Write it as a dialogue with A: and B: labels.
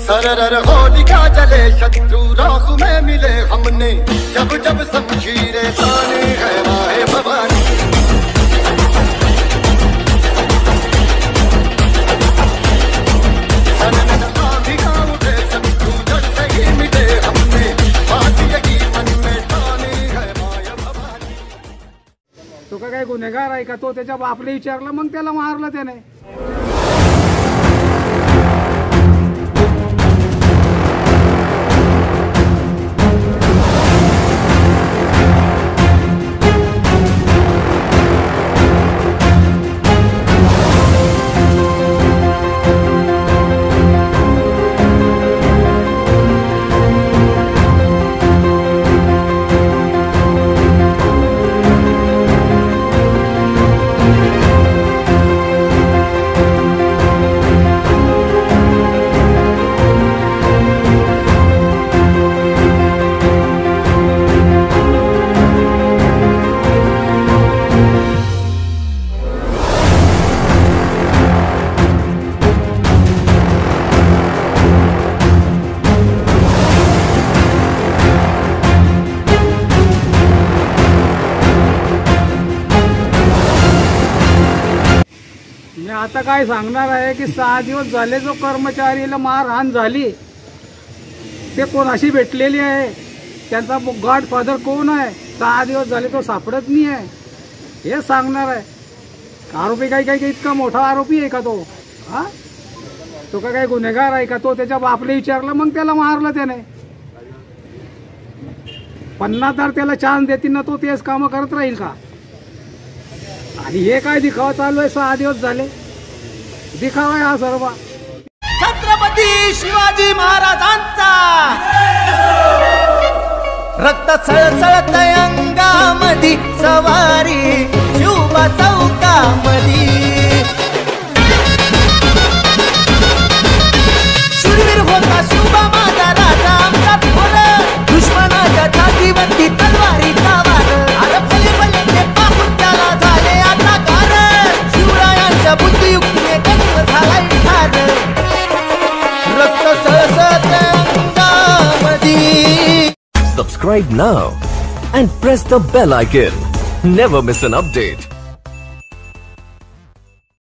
A: सरर होलिका जले शत्रु राख में मिले हमने, जब जब शमशीरें ताने है माए भवानी।
B: तो का काय गुन्हेगार आहे का? तो त्याच्या बापले विचारलं मग त्याला मारलं त्याने। मी आता काय सांगणार आहे की 6 दिवस झाले जो कर्मचारीला मारहाण झाली ते कोणाशी भेटलेली आहे, त्यांचा गॉडफादर कोण आहे, 6 दिवस झाले तो सापडत नाही आहे, हे सांगणार आहे। आरोपी काही इतका मोठा आरोपी आहे का तो? हा, तो का काय गुन्हेगार आहे का? तो त्याच्या बापले विचारलं मग त्याला मारलं त्याने। 50 त्याला चान्स देतील ना, तो तेच काम करत राहील का? आणि हे काय दिखावा चालू आहे? 6 दिवस झाले दिखावा हा सर्व।
C: छत्रपती शिवाजी महाराजांचा रक्त सळसळत अंगामधी सवारी शिवबा चौकामधी। शूरवीर होता शिवबा माझा राजा आमचा थोर, दुश्मनाच्या छातीवरती तलवारीचा वार। अरे भले भले ते पाहून त्याला झाले आता गार, शिवरायांच्या बुद्धियुक्तीने गणित झालाय ठार। रक्त सळसळत अंगामधी।
D: Subscribe now and press the bell icon. Never miss an update.